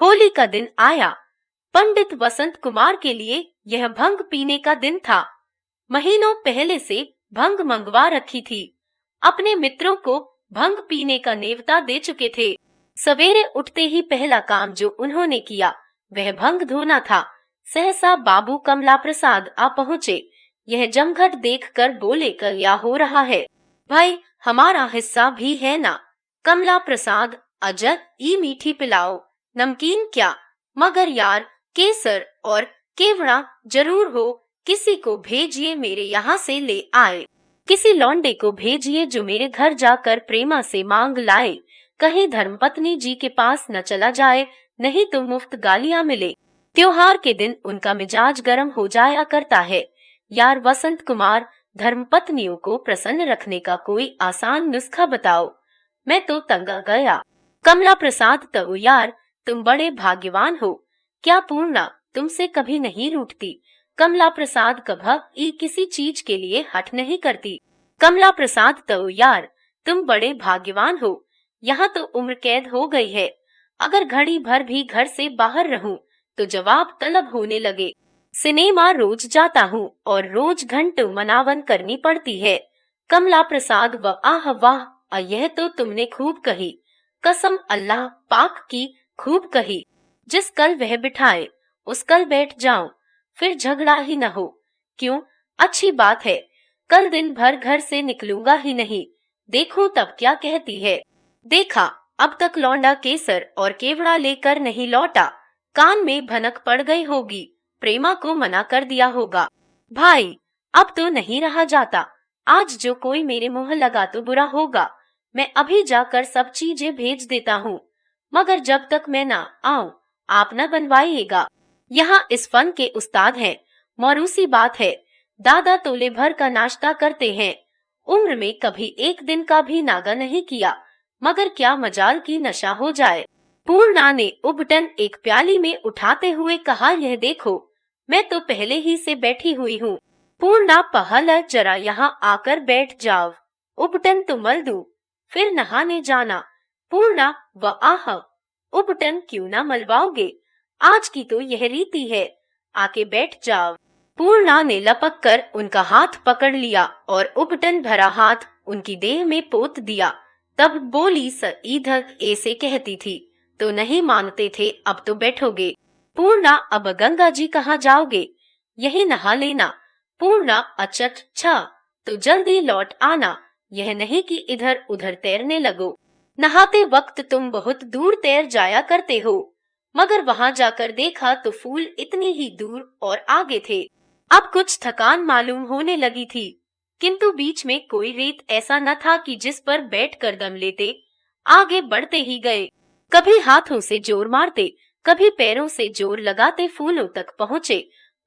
होली का दिन आया। पंडित वसंत कुमार के लिए यह भंग पीने का दिन था। महीनों पहले से भंग मंगवा रखी थी। अपने मित्रों को भंग पीने का नेवता दे चुके थे। सवेरे उठते ही पहला काम जो उन्होंने किया वह भंग धोना था। सहसा बाबू कमला प्रसाद आ पहुँचे। यह जमघट देखकर बोले, क्या हो रहा है भाई, हमारा हिस्सा भी है ना। कमला प्रसाद, अजय ई मीठी पिलाओ। नमकीन क्या, मगर यार केसर और केवड़ा जरूर हो। किसी को भेजिए मेरे यहाँ से ले आए। किसी लौंडे को भेजिए जो मेरे घर जाकर प्रेमा से मांग लाए। कहीं धर्मपत्नी जी के पास न चला जाए, नहीं तो मुफ्त गालियाँ मिले। त्योहार के दिन उनका मिजाज गर्म हो जाया करता है। यार वसंत कुमार, धर्मपत्नियों को प्रसन्न रखने का कोई आसान नुस्खा बताओ, मैं तो तंग आ गया। कमला प्रसाद, तो यार तुम बड़े भाग्यवान हो। क्या पूर्णा तुमसे कभी नहीं रूठती? कमला प्रसाद, कभी किसी चीज के लिए हट नहीं करती। कमला प्रसाद, तो यार तुम बड़े भाग्यवान हो। यहाँ तो उम्र कैद हो गई है। अगर घड़ी भर भी घर से बाहर रहूं तो जवाब तलब होने लगे। सिनेमा रोज जाता हूँ और रोज घंटों मनावन करनी पड़ती है। कमला प्रसाद, वाह वाह, यह तो तुमने खूब कही। कसम अल्लाह पाक की, खूब कही। जिस कल वह बिठाए उस कल बैठ जाऊं, फिर झगड़ा ही न हो। क्यों, अच्छी बात है। कल दिन भर घर से निकलूंगा ही नहीं, देखो तब क्या कहती है। देखा, अब तक लौंडा केसर और केवड़ा लेकर नहीं लौटा। कान में भनक पड़ गई होगी, प्रेमा को मना कर दिया होगा। भाई अब तो नहीं रहा जाता। आज जो कोई मेरे मुंह लगा तो बुरा होगा। मैं अभी जाकर सब चीजें भेज देता हूँ, मगर जब तक मैं ना आऊं आप न बनवाइएगा। यहाँ इस फन के उस्ताद हैं। मौरूसी बात है, दादा तोले भर का नाश्ता करते हैं। उम्र में कभी एक दिन का भी नागा नहीं किया, मगर क्या मजाल की नशा हो जाए। पूर्णा ने उबटन एक प्याली में उठाते हुए कहा, यह देखो, मैं तो पहले ही से बैठी हुई हूँ। पूर्णा, पहले जरा यहाँ आकर बैठ जाओ, उबटन तो मल दूं, फिर नहाने जाना। पूर्णा, वाह, उबटन क्यों ना मलवाओगे, आज की तो यह रीति है, आके बैठ जाओ। पूर्णा ने लपक कर उनका हाथ पकड़ लिया और उबटन भरा हाथ उनकी देह में पोत दिया। तब बोली, इधर ऐसे कहती थी तो नहीं मानते थे, अब तो बैठोगे। पूर्णा, अब गंगा जी कहाँ जाओगे, यही नहा लेना। पूर्णा, अच्छा तो जल्दी लौट आना, यह नहीं कि इधर उधर तैरने लगो। नहाते वक्त तुम बहुत दूर तैर जाया करते हो, मगर वहां जाकर देखा तो फूल इतनी ही दूर और आगे थे। अब कुछ थकान मालूम होने लगी थी, किंतु बीच में कोई रेत ऐसा न था कि जिस पर बैठकर दम लेते। आगे बढ़ते ही गए, कभी हाथों से जोर मारते, कभी पैरों से जोर लगाते फूलों तक पहुँचे,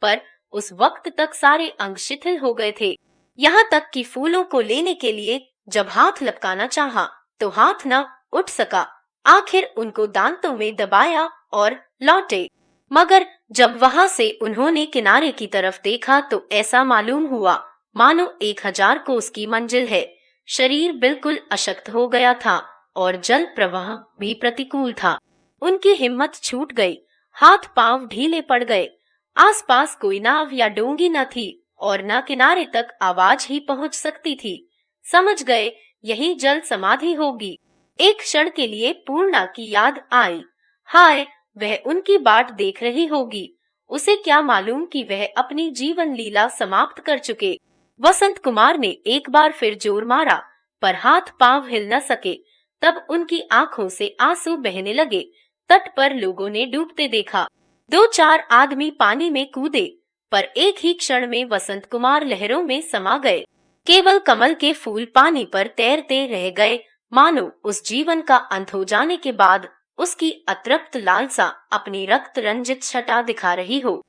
पर उस वक्त तक सारे अंग शिथिल हो गए थे। यहाँ तक कि फूलों को लेने के लिए जब हाथ लपकाना चाहा तो हाथ न उठ सका। आखिर उनको दांतों में दबाया और लौटे, मगर जब वहां से उन्होंने किनारे की तरफ देखा तो ऐसा मालूम हुआ मानो 1000 कोस की मंजिल है। शरीर बिल्कुल अशक्त हो गया था और जल प्रवाह भी प्रतिकूल था। उनकी हिम्मत छूट गई, हाथ पांव ढीले पड़ गए। आसपास कोई नाव या डोंगी न थी और न किनारे तक आवाज ही पहुंच सकती थी। समझ गए यही जल समाधि होगी। एक क्षण के लिए पूर्णा की याद आई, हाय, वह उनकी बाट देख रही होगी। उसे क्या मालूम कि वह अपनी जीवन लीला समाप्त कर चुके। वसंत कुमार ने एक बार फिर जोर मारा, पर हाथ पांव हिल न सके। तब उनकी आंखों से आंसू बहने लगे। तट पर लोगों ने डूबते देखा। 2-4 आदमी पानी में कूदे, पर एक ही क्षण में वसंत कुमार लहरों में समा गए। केवल कमल के फूल पानी पर तैरते रह गए, मानो उस जीवन का अंत हो जाने के बाद उसकी अतृप्त लालसा अपनी रक्त रंजित छटा दिखा रही हो।